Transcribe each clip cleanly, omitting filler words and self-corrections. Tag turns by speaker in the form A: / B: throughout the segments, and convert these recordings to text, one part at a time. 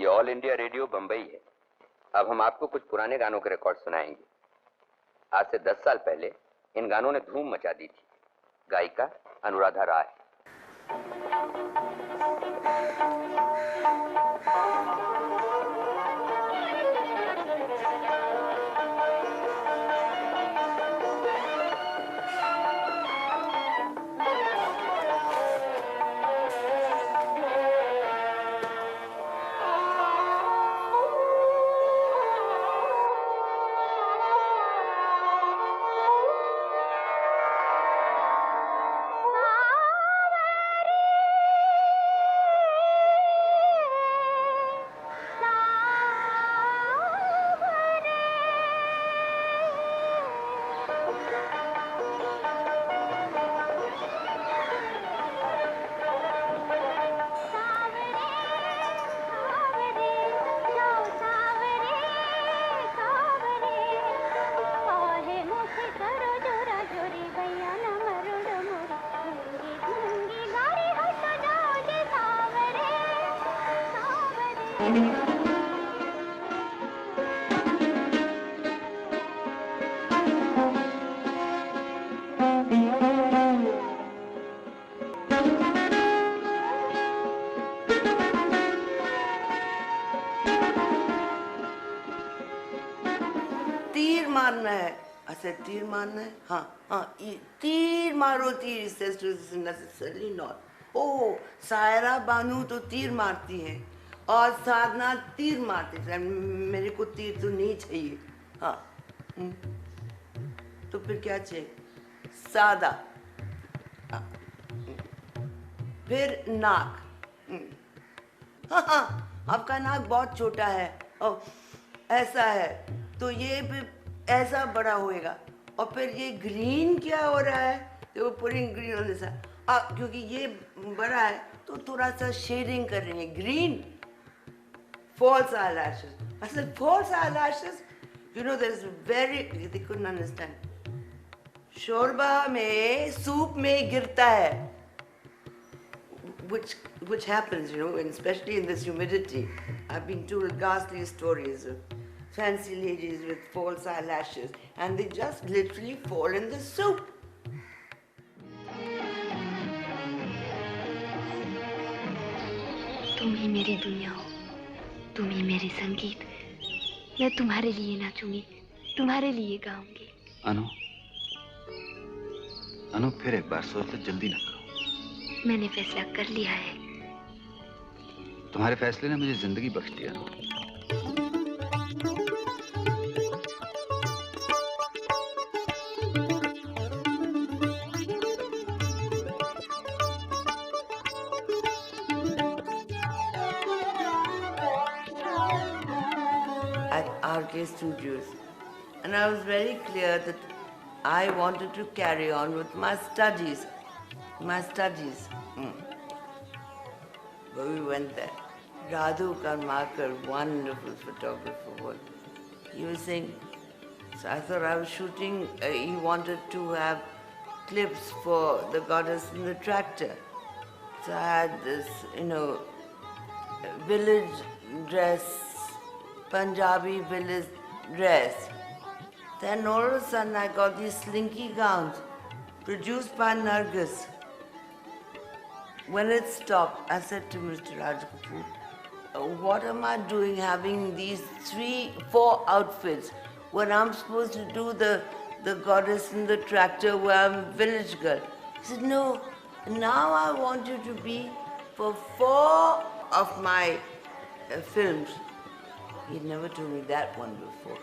A: ये all India radio Bombay है। अब हम आपको कुछ पुराने गानों के रिकॉर्ड सुनाएंगे। आज से 10 साल पहले इन गानों ने धूम मचा दी थी। गायिका अनुराधा राय।
B: तीर मारना है। अच्छा, तीर मारना है। हाँ, तीर मारो तीर। Necessarily not. ओ, सायरा बानू तो तीर मारती है और साधना तीर मारती है। मेरे को तीर तो नहीं चाहिए। हाँ, तो फिर क्या चाहिए? सादा। फिर नाक। हाँ, आपका नाक बहुत छोटा है। ओ, ऐसा है तो ये भी ऐसा बड़ा होएगा। और फिर ये ग्रीन क्या हो रहा है? तो वो पूरी ग्रीन होने सा, क्योंकि ये बड़ा है तो थोड़ा सा शेडिंग कर रही है। Green false eyelashes. I said false eyelashes. You know, there's very, they couldn't understand. शोरबा में सूप में गिरता है, which happens, you know, and especially in this humidity. I've been told ghastly stories of fancy ladies with false eyelashes, and they just literally fall in the soup.
C: तुम ही मेरी दुनिया हो, तुम ही मेरी संगीत। मैं तुम्हारे लिए नाचूंगी, तुम्हारे लिए गाऊंगी।
D: अनु, फिर एक बार सोच लो, जल्दी ना करो।
C: मैंने फैसला कर लिया है।
D: तुम्हारे फैसले ने मुझे जिंदगी बख्श दिया।
B: At RK Studios, and I was very clear that I wanted to carry on with my studies. But we went there. Radhu Karmakar, wonderful photographer, was. He was saying, so I thought I was shooting, he wanted to have clips for the goddess in the tractor. So I had this, you know, village dress, Punjabi village dress. Then all of a sudden I got these slinky gowns produced by Nargis. When it stopped, I said to Mr. Raj Kapoor, what am I doing having these 3-4 outfits when I'm supposed to do the goddess in the tractor where I'm a village girl? He said, no, now I want you to be for 4 of my films. He'd never told me that one before.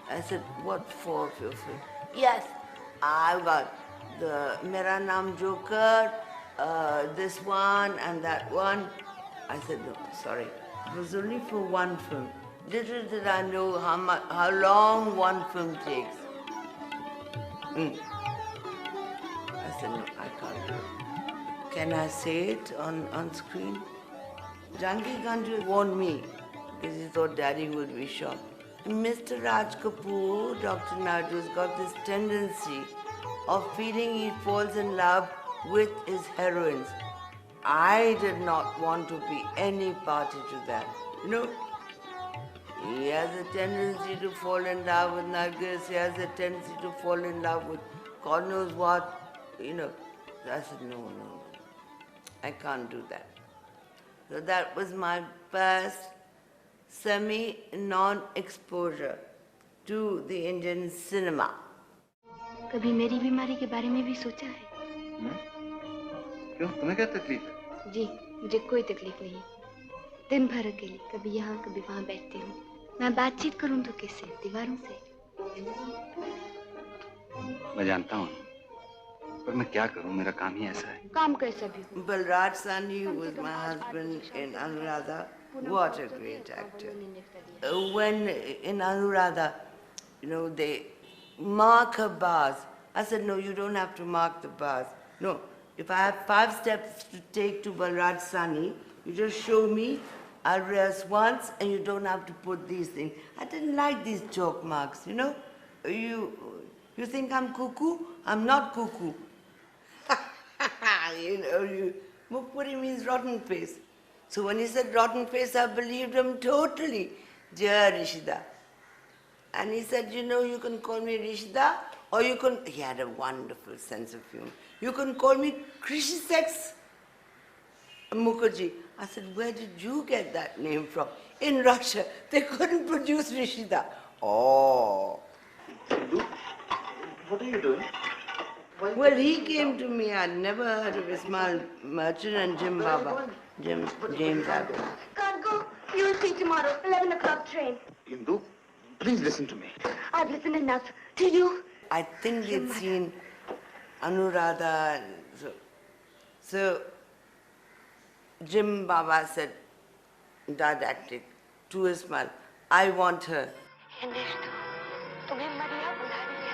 B: I said, what 4 of your films? Yes, I've got the Mera Naam Joker, this one and that one. I said, no, sorry. It was only for one film. Little did I know how long one film takes. I said, no, I can't do it. Can I say it on screen? Janki Ganju warned me because he thought Daddy would be shocked. Mr. Raj Kapoor, Dr. Naidu's got this tendency of feeling he falls in love with his heroines. I did not want to be any party to that. You know, he has a tendency to fall in love with Nargis. He has a tendency to fall in love with God knows what. You know, I said, no. I can't do that. So that was my first semi-non-exposure to the Indian cinema.
C: कभी मेरी बीमारी के बारे में भी सोचा है?
D: क्यों? तुम्हें क्या तकलीफ है?
C: जी, मुझे कोई तकलीफ नहीं। दिन भर अकेले, कभी यहाँ कभी वहाँ बैठती हूँ। मैं बातचीत करूँ तो किससे? दीवारों से।
D: मैं जानता हूँ, पर मैं क्या करूँ? मेरा काम ही ऐसा है।
C: काम कैसा भी हो।
B: Balraj Sahni was my husband in Anuradha. What a great actor. When in Anuradha, you know, they mark her bars. I said, no, you don't have to mark the bars. No, if I have 5 steps to take to Balraj Sahni, you just show me, I'll rehearse once, and you don't have to put these things. I didn't like these chalk marks, you know. You think I'm cuckoo? I'm not cuckoo. You know, Mukpuri means rotten face. So when he said rotten face, I believed him totally. Dear Rishida. And he said, you know, you can call me Rishida, or you can, he had a wonderful sense of humor. You can call me Krishisex Mukherjee. I said, where did you get that name from? In Russia, they couldn't produce Rishida. Oh.
D: What are you doing?
B: Well, he came to me. I'd never heard of Ismail Merchant and James Baba. James Baba.
C: Can't go. You will see tomorrow, 11 o'clock train.
D: Indu, please listen to me.
C: I've listened enough. To you?
B: I think they'd seen Anuradha. And so Jim Baba said, didactic, to Ismail, I want her.
C: तुम्हें मरिया बुला रही है।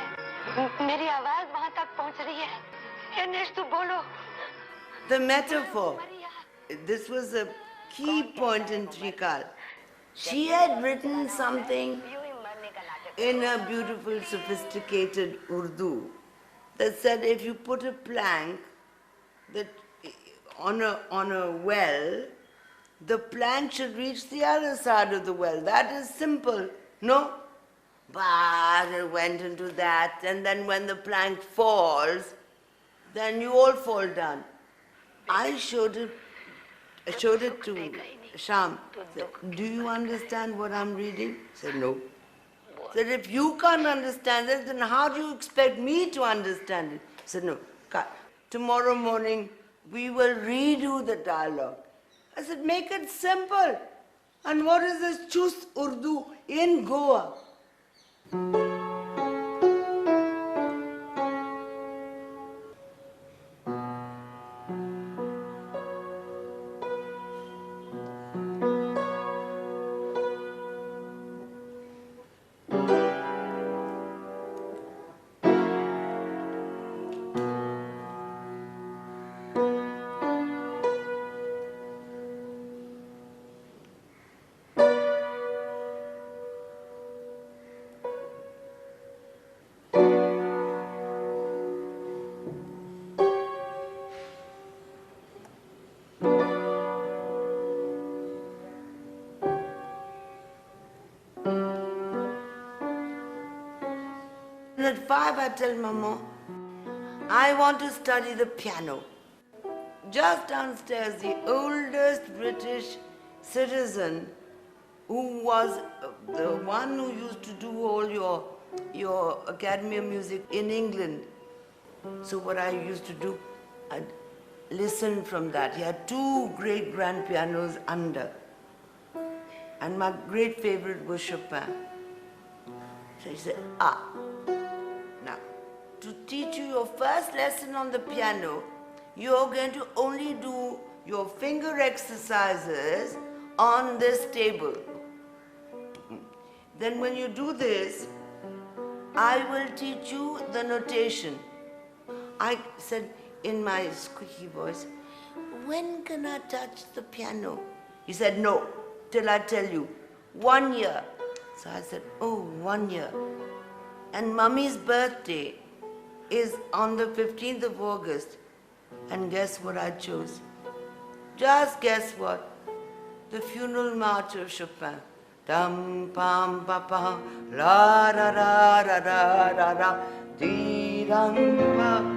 C: मेरी आवाज वहां तक पहुंच रही है। एर्नेस्ट तू बोलो।
B: The metaphor. This was a key point in Trikal. She had written something in a beautiful, sophisticated Urdu that said if you put a plank that on a well, the plank should reach the other side of the well. That is simple, no? But it went into that, and then when the plank falls, then you all fall down. I showed it to Sham. Said, do you understand what I'm reading? Said, no. Said, if you can't understand it, then how do you expect me to understand it? Said, no. Tomorrow morning, we will redo the dialogue. I said, make it simple. And what is this Chust Urdu in Goa? At 5, I tell Mama, I want to study the piano. Just downstairs, the oldest British citizen who was the one who used to do all your Academy of Music in England. So what I used to do, I'd listen from that. He had 2 great grand pianos under. And my great favorite was Chopin. So he said, now, to teach you your first lesson on the piano, you're going to only do your finger exercises on this table. Then when you do this, I will teach you the notation. I said in my squeaky voice, when can I touch the piano? He said, no, till I tell you, 1 year. So I said, oh, 1 year. And Mummy's birthday is on the 15th of August. And guess what I chose? Just guess what? The funeral march of Chopin. Dum pam pa pa, la ra ra ra ra ra ra, dee dum pa.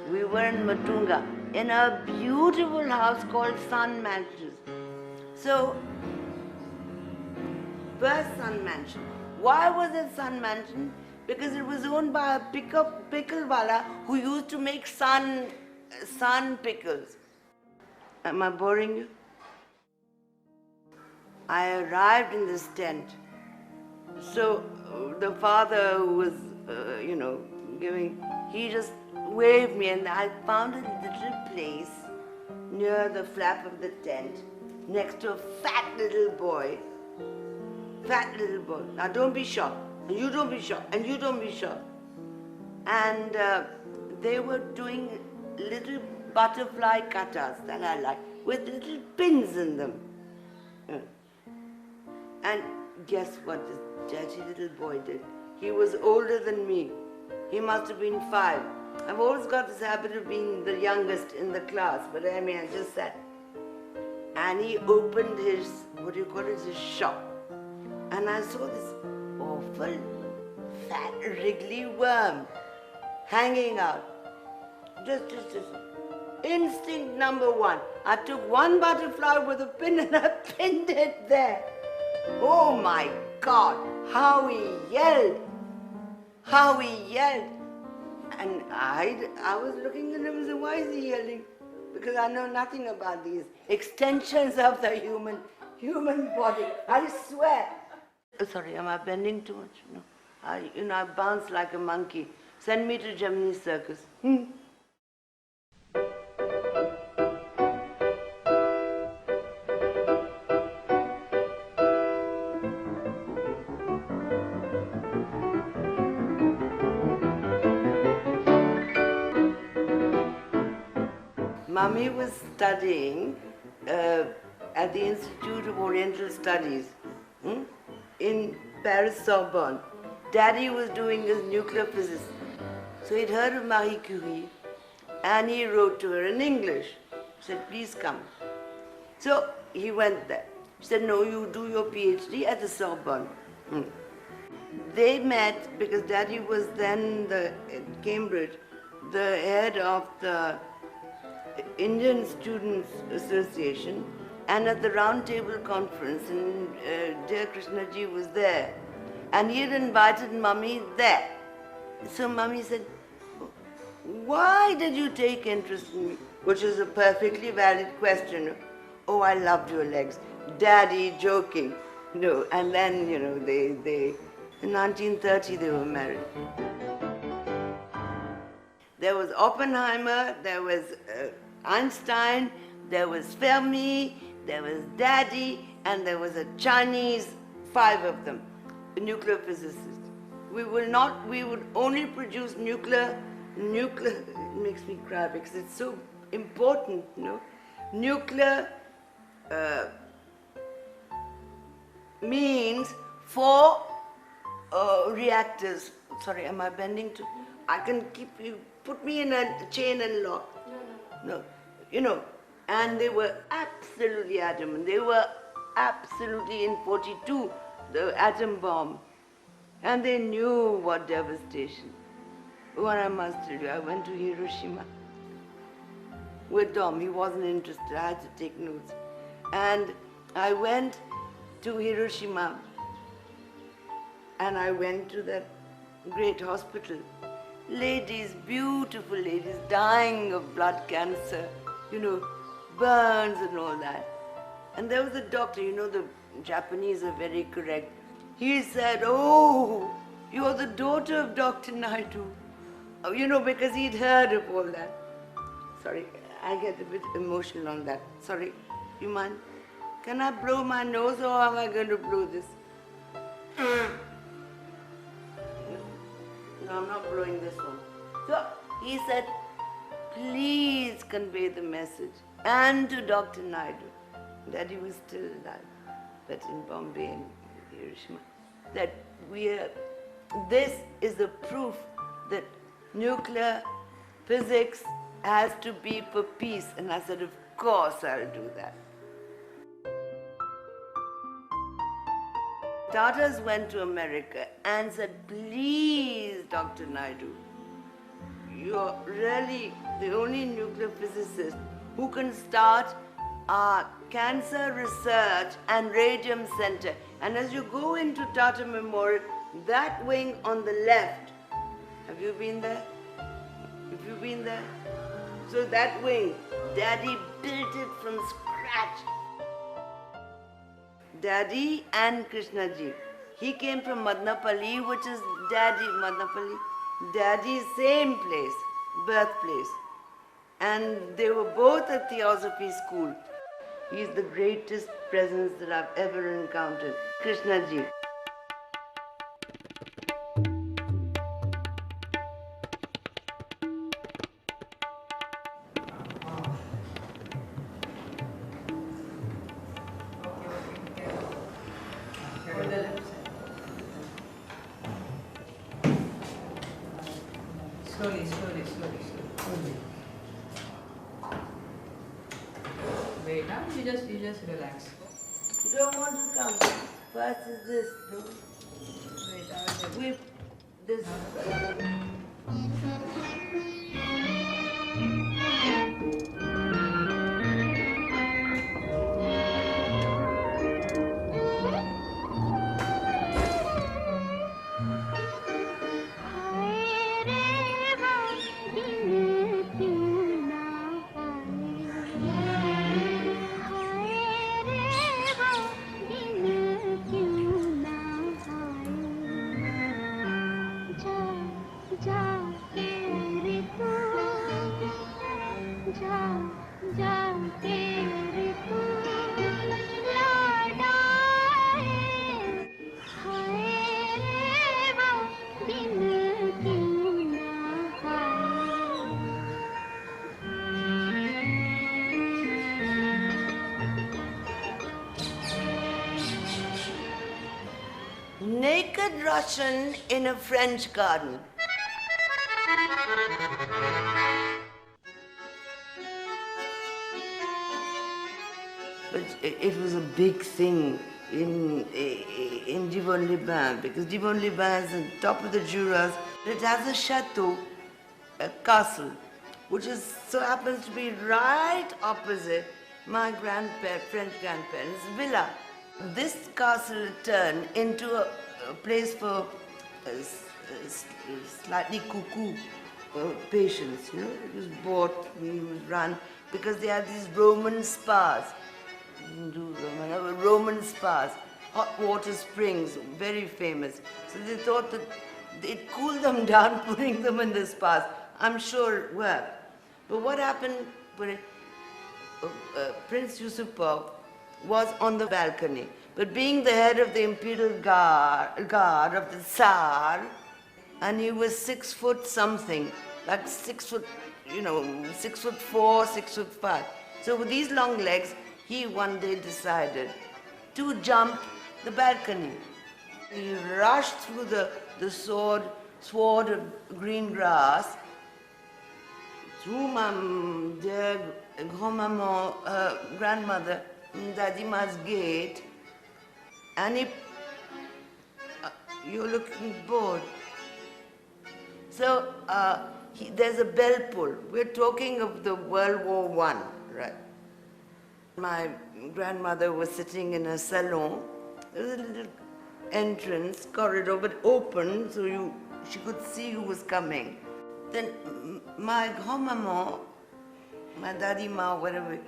B: We were in Matunga in a beautiful house called Sun Mansions. So, first Sun Mansion. Why was it Sun Mansion? Because it was owned by a picklewala who used to make sun pickles. Am I boring you? I arrived in this tent. So the father who was, giving, he just waved me, and I found a little place near the flap of the tent next to a fat little boy. Fat little boy. Now don't be shocked. And you don't be shocked. And you don't be shocked. And they were doing little butterfly cutters that I like, with little pins in them. And guess what this dirty little boy did? He was older than me. He must have been 5. I've always got this habit of being the youngest in the class, but I mean, I just sat. And he opened his, his shop. And I saw this awful, fat, wriggly worm hanging out. Just. Instinct number 1. I took one butterfly with a pin and I pinned it there. Oh my God, how he yelled. How he yelled. And I was looking at him and said, why is he yelling? Because I know nothing about these extensions of the human body. I swear. Sorry, am I bending too much? No. I bounce like a monkey. Send me to Gemini's circus. Mummy was studying at the Institute of Oriental Studies in Paris Sorbonne. Daddy was doing his nuclear physics. So he'd heard of Marie Curie and he wrote to her in English. He said, please come. So he went there. She said, no, you do your PhD at the Sorbonne. They met because Daddy was then in Cambridge, the head of the Indian Students Association, and at the Round Table Conference, and dear Krishnaji was there, and he had invited Mummy there. So Mummy said, why did you take interest in me? Which is a perfectly valid question. Oh, I loved your legs. Daddy joking. No, and then, they in 1930 they were married. There was Oppenheimer, there was Einstein, there was Fermi, there was Daddy, and there was a Chinese, 5 of them, nuclear physicists. We would only produce nuclear, it makes me cry because it's so important, Nuclear means 4 reactors. Sorry, am I bending too? I can keep you, put me in a chain and lock. No. And they were absolutely adamant. They were absolutely in 42, the atom bomb. And they knew what devastation. What I must tell you, I went to Hiroshima with Tom. He wasn't interested. I had to take notes. And I went to Hiroshima and I went to that great hospital. Ladies, beautiful ladies, dying of blood cancer, burns and all that. And there was a doctor, the Japanese are very correct. He said, oh, you're the daughter of Dr. Naidu. Because he'd heard of all that. Sorry, I get a bit emotional on that. Sorry, you mind? Can I blow my nose or am I going to blow this? No, I'm I'm not blowing this one. So he said, please convey the message. And to Dr. Naidu, that he was still alive, but in Bombay and Hiroshima, that this is the proof that nuclear physics has to be for peace. And I said, of course I'll do that. Tatars went to America and said, please, Dr. Naidu, you're really the only nuclear physicist who can start our cancer research and radium center. And as you go into Tata Memorial, that wing on the left, have you been there? Have you been there? So that wing, Daddy built it from scratch. Daddy and Krishnaji. He came from Madnapalli, which is Madnapalli, Daddy's same place, birthplace. And they were both at Theosophy School. He's the greatest presence that I've ever encountered, Krishnaji.
E: Slowly. Wait, now you just relax.
B: You don't want to come. First is this, no?
E: Wait, I will
B: We, this. Naked Russian in a French garden. But it was a big thing in Divonne-les-Bains, because Divonne-les-Bains is on top of the Juras. It has a chateau, a castle, which so happens to be right opposite my French grandparents' villa. This castle turned into a place for slightly cuckoo patients, you know. It was bought, it was run, because they had these Roman spas. Roman spas, hot water springs, very famous. So they thought that they'd cool them down, putting them in the spas. I'm sure it worked. But what happened, Prince Yusupov was on the balcony. But being the head of the imperial guard of the Tsar, and he was 6 foot something, like 6 foot, 6'4", 6'5". So with these long legs, he one day decided to jump the balcony. He rushed through the sward of green grass, through my dear grand-maman, grandmother, Dadima's gate, and you're looking bored. So there's a bell pull. We're talking of the World War I, right? My grandmother was sitting in a salon. There was a little entrance, corridor, but open, so she could see who was coming. Then my grand-maman, my daddy-ma, whatever,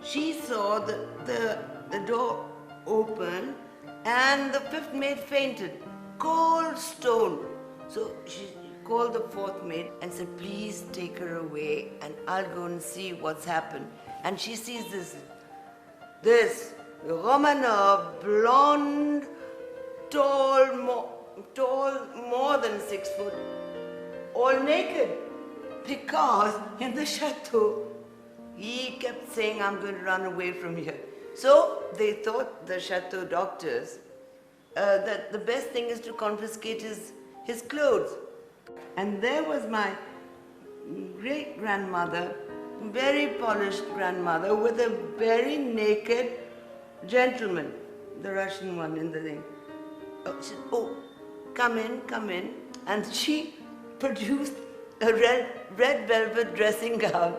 B: she saw the door open and the fifth maid fainted, cold stone. So she called the fourth maid and said, please take her away and I'll go and see what's happened. And she sees this Romanov, blonde, tall, more than 6 foot, all naked. Because in the chateau, he kept saying, I'm going to run away from here. So they thought, the chateau doctors, that the best thing is to confiscate his clothes. And there was my great-grandmother, very polished grandmother, with a very naked gentleman, the Russian one in the thing. Oh, she said, oh, come in, come in. And she produced a red velvet dressing gown.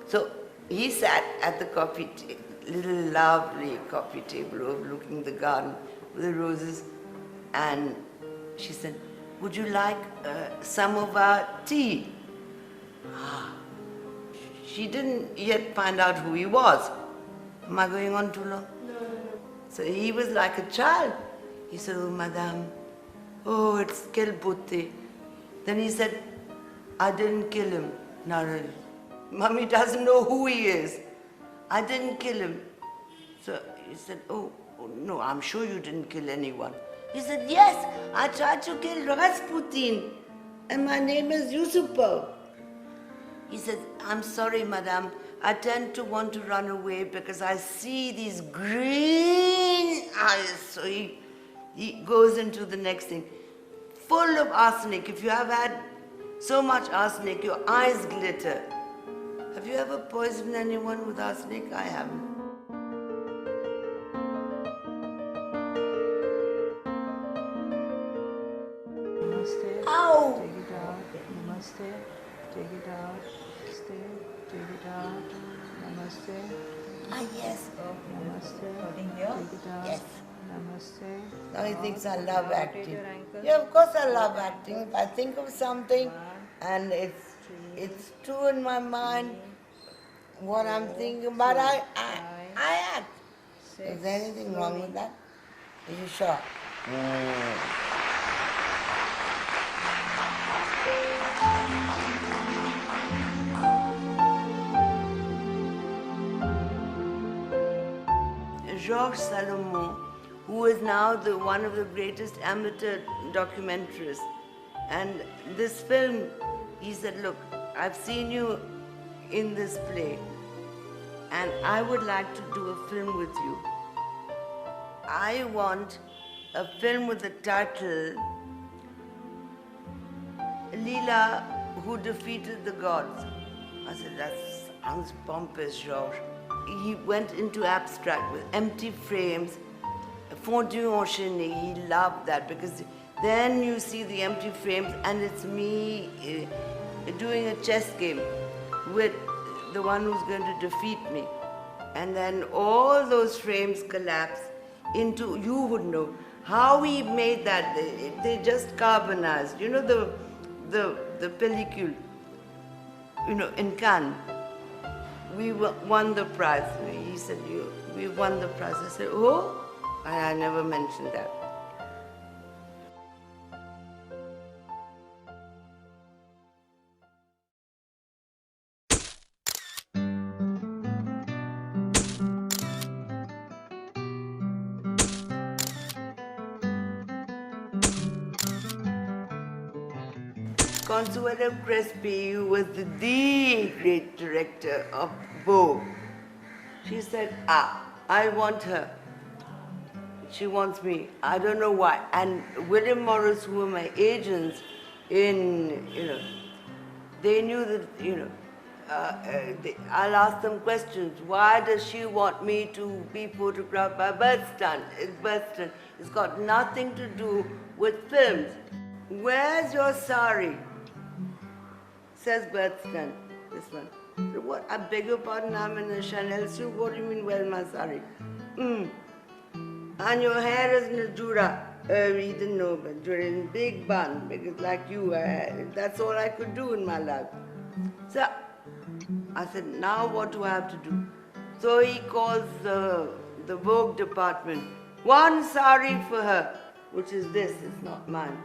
B: So he sat at the coffee table, little lovely coffee table overlooking the garden with the roses, and she said, would you like some of our tea? She didn't yet find out who he was. Am I going on too long? No. So he was like a child. He said, oh, madame, oh, it's quel beauté. Then he said, I didn't kill him. No, really. Mummy doesn't know who he is. I didn't kill him. So he said, oh, no, I'm sure you didn't kill anyone. He said, yes, I tried to kill Rasputin, and my name is Yusupov. He said, I'm sorry, madame, I tend to want to run away because I see these green eyes. So he goes into the next thing. Full of arsenic. If you have had so much arsenic, your eyes glitter. Have you ever poisoned anyone with arsenic? I haven't.
E: Namaste.
B: Ow!
E: Take it out. Namaste. Take it out. Stay. Take it out. Namaste.
B: Ah, yes.
E: Namaste. Take it out.
B: Yes.
E: Namaste.
B: Now he thinks I love
E: Rotate
B: acting.
E: your ankle.
B: Yeah, of course I love acting. If I think of something and it's true in my mind what I'm thinking about, I act. Is there anything wrong with that? Are you sure? Georges Salomon, who is now one of the greatest amateur documentarists. And this film, he said, look, I've seen you in this play, and I would like to do a film with you. I want a film with the title, Lila, who defeated the gods. I said, that sounds pompous, Georges. He went into abstract with empty frames, fondu enchaîné. He loved that because then you see the empty frames and it's me doing a chess game with the one who's going to defeat me. And then all those frames collapse into, you would know how he made that. They just carbonized. You know the pellicule, you know, in Cannes. We won the prize. He said, we won the prize. I said, oh, I never mentioned that. Consuelo Crespi, who was the great director of Vogue, she said, I want her. She wants me. I don't know why. And William Morris, who were my agents in, they knew that, I'll ask them questions. Why does she want me to be photographed by Burston? It's got nothing to do with films. Where's your sari? Says Burston, this one. So what? I beg your pardon, I'm in a Chanel suit. What do you mean, well, my sari? And your hair is in a jura. He didn't know, but jura in big bun, because like you, that's all I could do in my life. So I said, now what do I have to do? So he calls the Vogue department. One sari for her, which is this, it's not mine.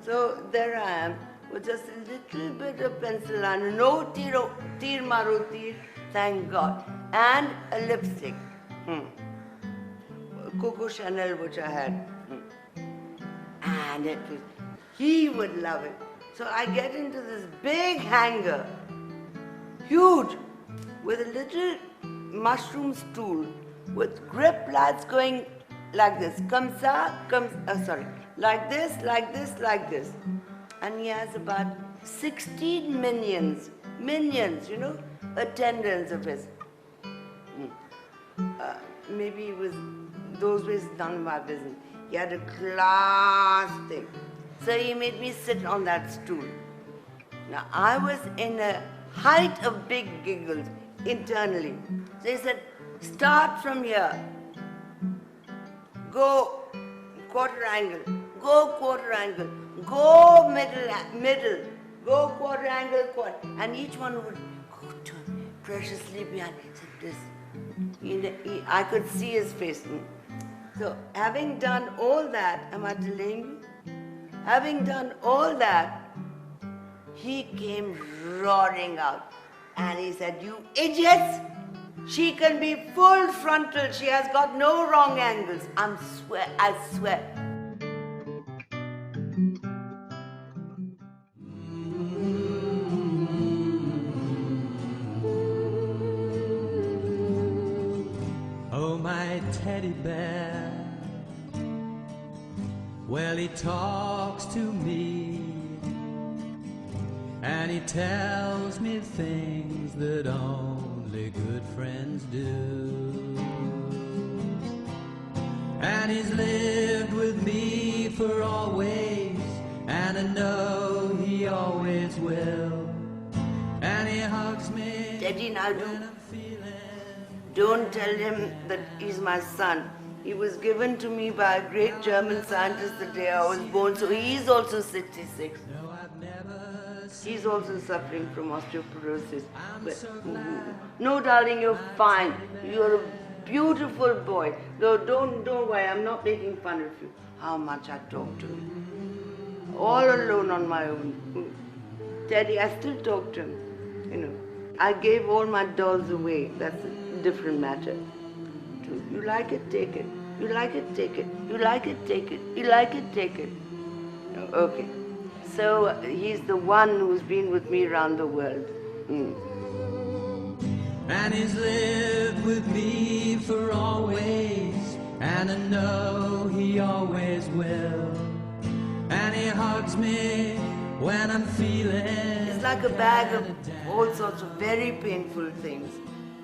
B: So there I am, with just a little bit of pencil liner, no tir maro tir, thank God, and a lipstick. Coco Chanel, which I had. And it was, he would love it. So I get into this big hangar, huge, with a little mushroom stool with grip lights going like this. Like this, like this, like this. And he has about 16 minions, you know, attendants of his. Maybe it was those ways, none of my business. He had a glass thing. So he made me sit on that stool. Now I was in a height of big giggles internally. So he said, start from here. Go quarter angle. Go quarter angle. Go middle. Go quarter angle, quarter. And each one would go turn preciously behind. He said this. I could see his face. So having done all that, am I delaying you? Having done all that, he came roaring out. And he said, you idiots! She can be full frontal. She has got no wrong angles. I swear.
F: Oh, my teddy bear. Well, he talks to me. And he tells me things that only good friends do. And he's lived with me for always, and I know he always will. And he hugs me.
B: Teddy Naidu, don't tell him that he's my son. He was given to me by a great German scientist the day I was born, so he's also 66. He's also suffering from osteoporosis. But, no, darling, you're fine. You're a beautiful boy. No, don't worry, I'm not making fun of you. How much I talk to him. All alone on my own. Teddy, I still talk to him. You know, I gave all my dolls away. That's a different matter. You like it, take it. You like it, take it. You like it, take it. You like it, take it. Okay. So he's the one who's been with me around the world.
F: And he's lived with me for always, and I know he always will. And he hugs me when I'm feeling.
B: It's like a bag of all sorts of very painful things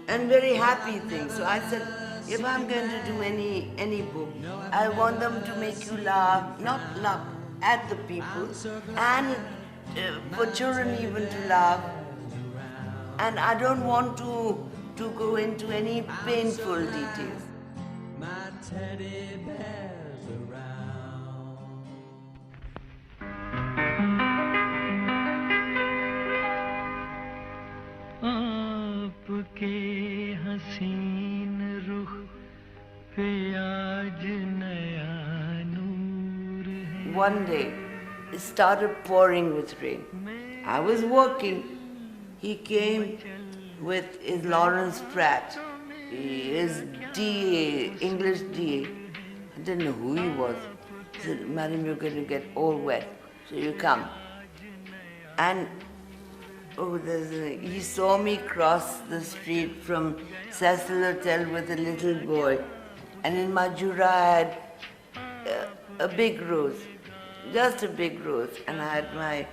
B: and very happy things. So I said, if I'm going to do any book, I want them to make you laugh, not laugh at the people, and for children even to laugh. And I don't want to go into any painful details.
F: My teddy bear's around. आपके हसीन रुख पे आज नया नूर है.
B: One day, it started pouring with rain. I was working. He came with his Lawrence Pratt, his DA, English DA. I didn't know who he was. He said, Madam, you're going to get all wet, so you come. And he saw me cross the street from Cecil Hotel with a little boy. And in my jura I had a big rose, just a big rose. And I had my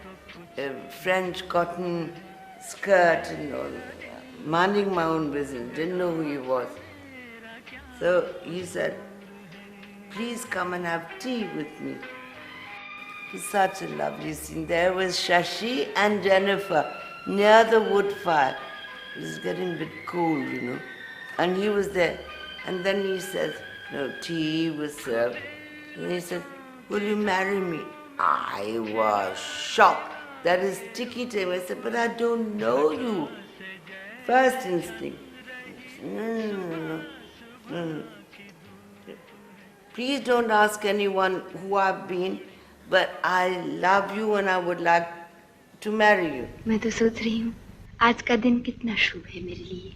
B: French cotton skirt and all, minding my own business, didn't know who he was. So he said, please come and have tea with me. It's such a lovely scene. There was Shashi and Jennifer near the wood fire. It was getting a bit cold, you know. And he was there. And then he says, no, tea was served. And he said, will you marry me? I was shocked. That is sticky time. I said, but I don't know you. First instinct. No. Please don't ask anyone who I've been, but I love you and I would like to marry you.
C: मैं तो सोच रही हूँ आज का दिन कितना शुभ है मेरे लिए.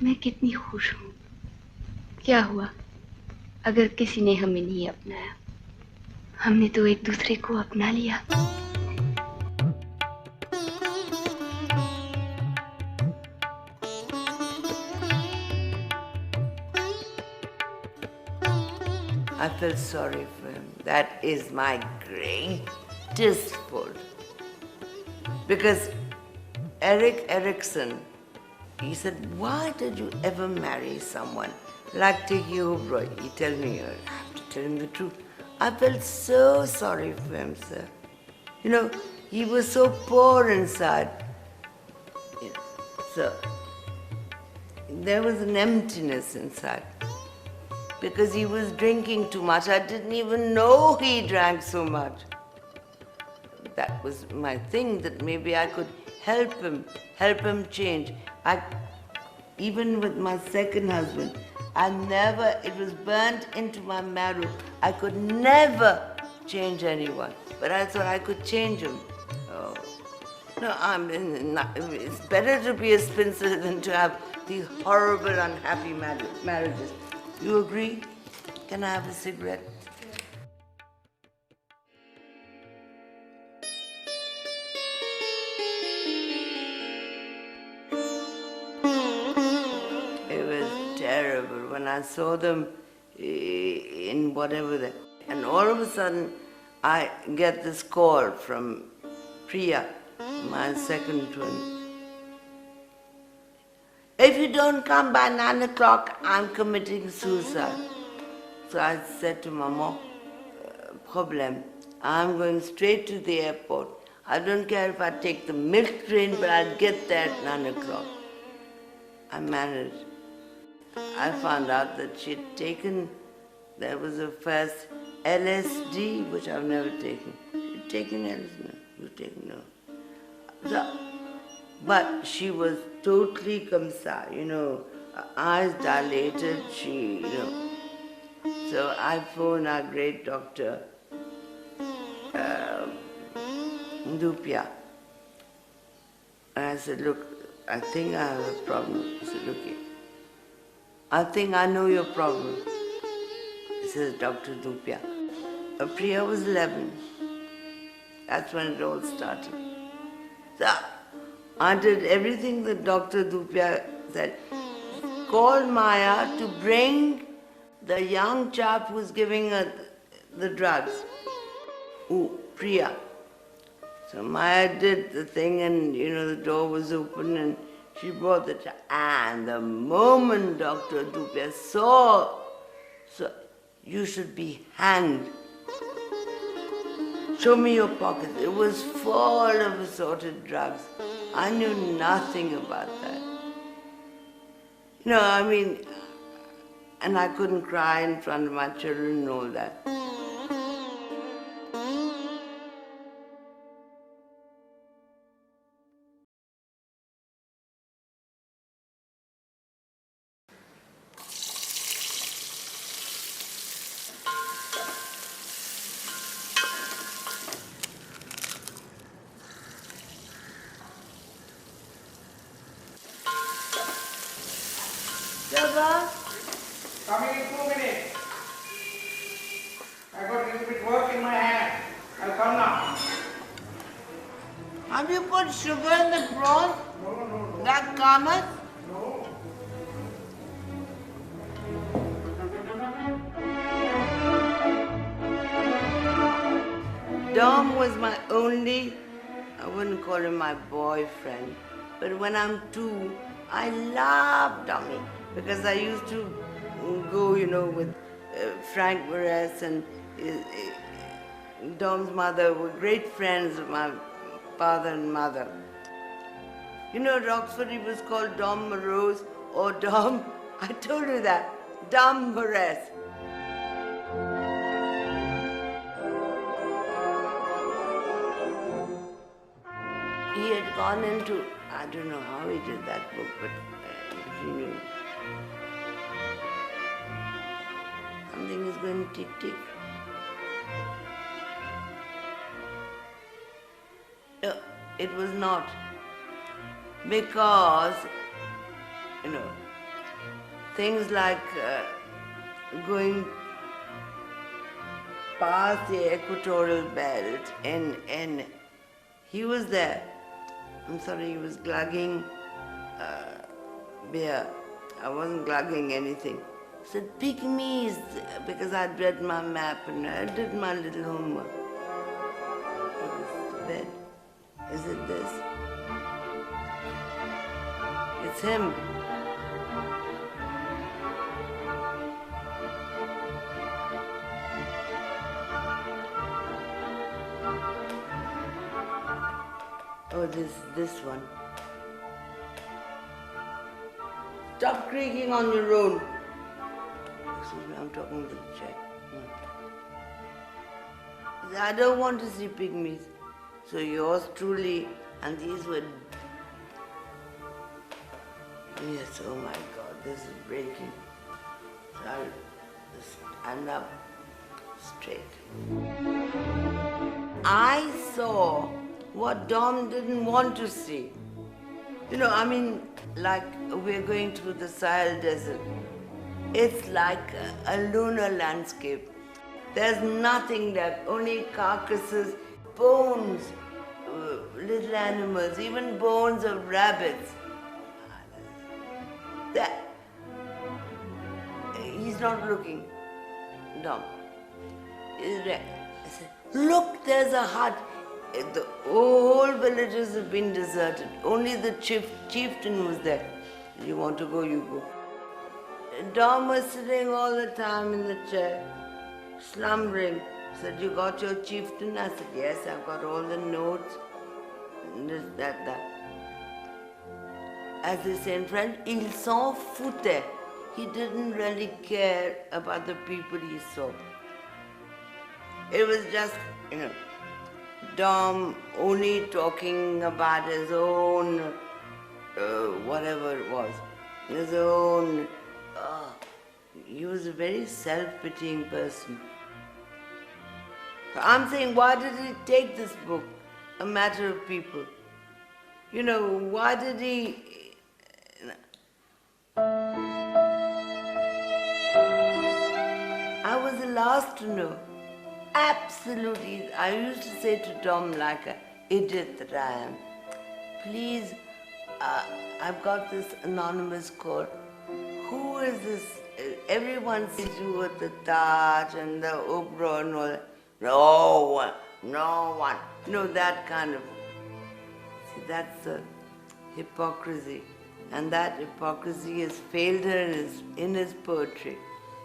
C: मैं कितनी खुश हूँ. क्या हुआ अगर किसी ने हमें नहीं अपनाया? हमने तो एक दूसरे को अपना लिया.
B: I felt sorry for him. That is my greatest fault. Because Erik Erikson, he said, why did you ever marry someone like Tiki Oberoi? He told me, I have to tell him the truth. I felt so sorry for him, sir. You know, he was so poor inside. So, there was an emptiness inside. Because he was drinking too much. I didn't even know he drank so much. That was my thing, that maybe I could help him change. Even with my second husband, it was burnt into my marrow. I could never change anyone, but I thought I could change him. Oh. No, it's better to be a spinster than to have these horrible, unhappy marriages. You agree? Can I have a cigarette? It was terrible when I saw them in whatever and all of a sudden I get this call from Priya, my second twin. If you don't come by 9 o'clock, I'm committing suicide. So I said to Mama, problem, I'm going straight to the airport. I don't care if I take the milk train, but I'll get there at 9 o'clock. I managed. I found out that she'd taken, there was a first LSD, which I've never taken. You'd taken LSD? No. You'd taken no. So, but she was totally kamsa, you know, her eyes dilated, So I phoned our great doctor, Dupia. And I said, look, I think I have a problem. He said, look here. I think I know your problem. He says, Dr. Dupia. Priya was 11. That's when it all started. So I did everything that Dr. Dupia said. Call Maya to bring the young chap who's giving her the drugs. Priya. So Maya did the thing and, the door was open and she brought the child. And the moment Dr. Dupia saw, you should be hanged. Show me your pocket. It was full of assorted drugs. I knew nothing about that. And I couldn't cry in front of my children and all that.
G: Coming in 2 minutes. I got a little bit work in my hand. I'll come now.
B: Have you put sugar in the broth?
G: No.
B: That kamas?
G: No.
B: Dom was my only, I wouldn't call him my boyfriend, but when I'm 2, I love Dommy because I used to go, with Frank Varese and Dom's mother were great friends of my father and mother. At Oxford he was called Dom Morose or Dom, I told you that, Dom Varese. He had gone into, I don't know how he did that book, but he knew. Something is going tick-tick. No, it was not. Because, things like going past the equatorial belt and he was there. I'm sorry, he was glugging beer. I wasn't glugging anything. said, pygmies, because I'd read my map and I did my little homework. It's bed. Is it this? It's him. Oh, this one. Stop creaking on your own. Excuse me, I'm talking to the check. I don't want to see pygmies. So yours truly, and these were... Yes, oh my God, this is breaking. So I'll stand up straight. I saw what Dom didn't want to see. You know, I mean, like we're going through the Sahel Desert. It's like a lunar landscape. There's nothing left, only carcasses, bones, little animals, even bones of rabbits. That, he's not looking, Dom. I said, look, there's a hut. The whole villages have been deserted. Only the chieftain was there. You want to go, you go. Dom was sitting all the time in the chair, slumbering. Said, you got your chieftain? I said, yes, I've got all the notes. This, that. As they say in French, il s'en foutait. He didn't really care about the people he saw. It was just, you know, Dom only talking about his own, whatever it was, his own, he was a very self-pitying person. So I'm saying, why did he take this book, A Matter of People? You know, why did he... I was the last to know. Absolutely. I used to say to Dom, like an idiot that I am, please, I've got this anonymous call. Who is this? Everyone sees you with the Taj and the Oprah and all that. No one. You know, that kind of... See, that's the hypocrisy. And that hypocrisy has failed her in his poetry.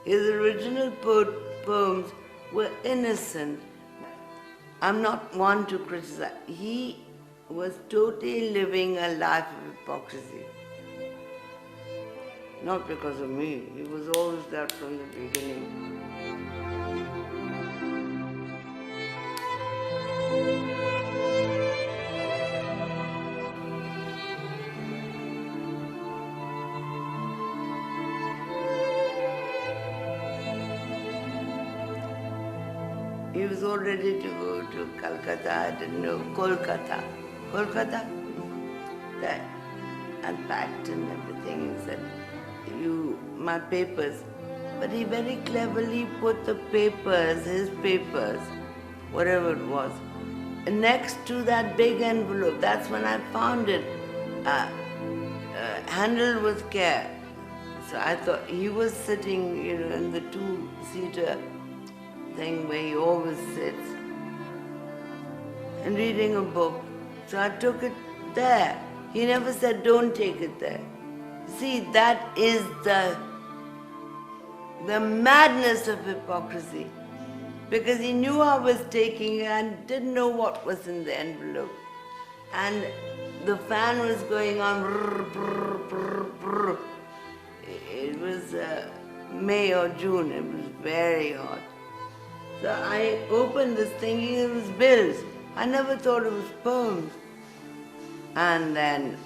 B: His original poems were innocent. I'm not one to criticize. He was totally living a life of hypocrisy. Not because of me. He was always that from the beginning. He was all ready to go to Calcutta, I didn't know, Kolkata. That unpacked and everything. He said, my papers. But he very cleverly put the papers, his papers, whatever it was, next to that big envelope. That's when I found it, handled with care. So I thought he was sitting, you know, in the two-seater thing where he always sits and reading a book. So I took it there. He never said, don't take it there. See, that is the madness of hypocrisy. Because he knew I was taking it and didn't know what was in the envelope. And the fan was going on. Brr, brr, brr, brr. It was May or June. It was very hot. So I opened this thinking it was bills. I never thought it was poems. And then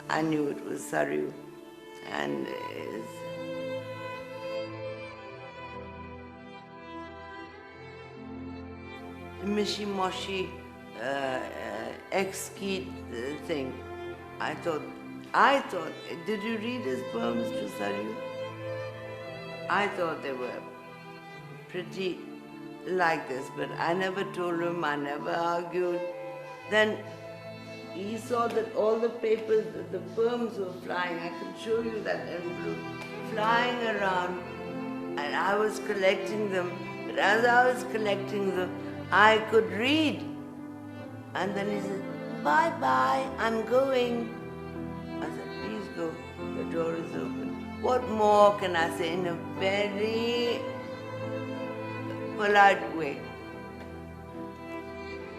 B: I knew it was Saryu. And it's Mishimoshi X-Key thing. I thought, did you read his poems to Saryu? I thought they were pretty like this, but I never told him, I never argued. Then he saw that all the papers, the poems were flying. I can show you that envelope, flying around. I was collecting them. But as I was collecting them, I could read. And then he said, bye-bye, I'm going. I said, please go, the door is open. What more can I say in a very polite way?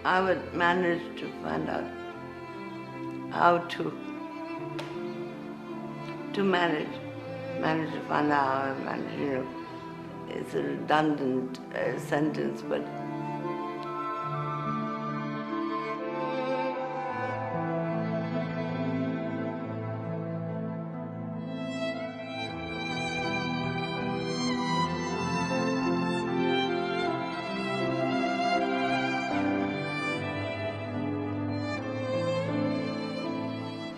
B: I would manage to find out how to manage to find out how I manage, you know. It's a redundant sentence, but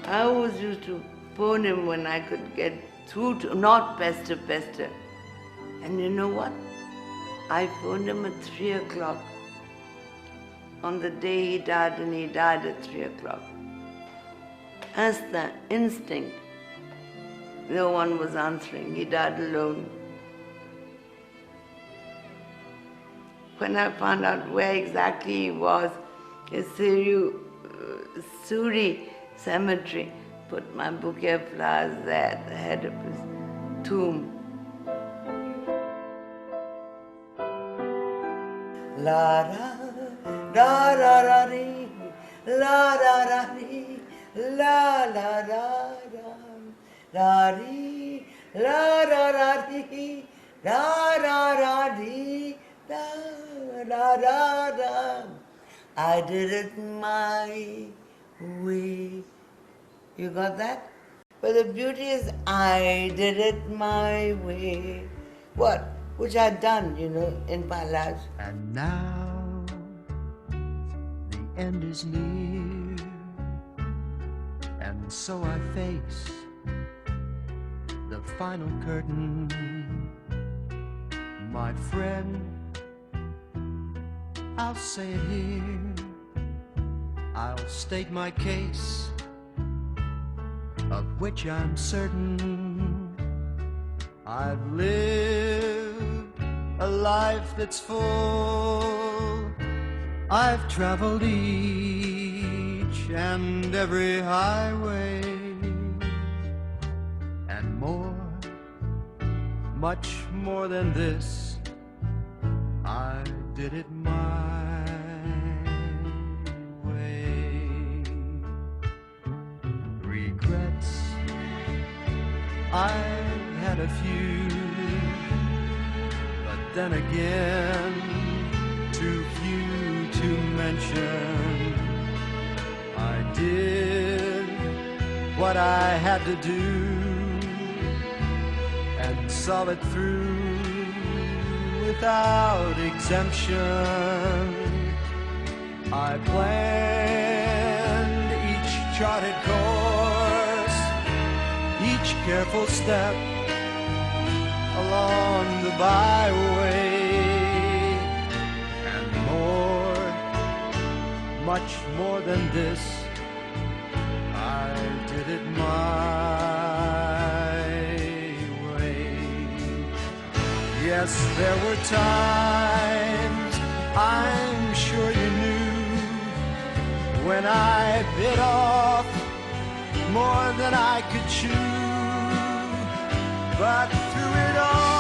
B: I always used to phone him when I could get through to, not pester. And you know what? I phoned him at 3 o'clock on the day he died, and he died at 3 o'clock. As the instinct, no one was answering. He died alone. When I found out where exactly he was, in Suri Cemetery, put my bouquet of flowers there at the head of his tomb. La ra ra ra ra ri, la ra ra ri, la la ra ra ra ri, la ra ra ri, ra ra ra ri, la ra ra ra. I did it my way. You got that? But the beauty is I did it my way. What? Which I'd done, you know, in my life.
F: And now the end is near, and so I face the final curtain. My friend, I'll say it here, I'll state my case, of which I'm certain. I've lived a life that's full. I've traveled each and every highway, and more, much more than this, I did it my way. Regrets, I had a few, but then again, too few to mention. I did what I had to do and saw it through without exemption. I planned each charted course, each careful step along the byway, and more, much more than this, I did it my way. Yes, there were times, I'm sure you knew, when I bit off more than I could chew. But through it all,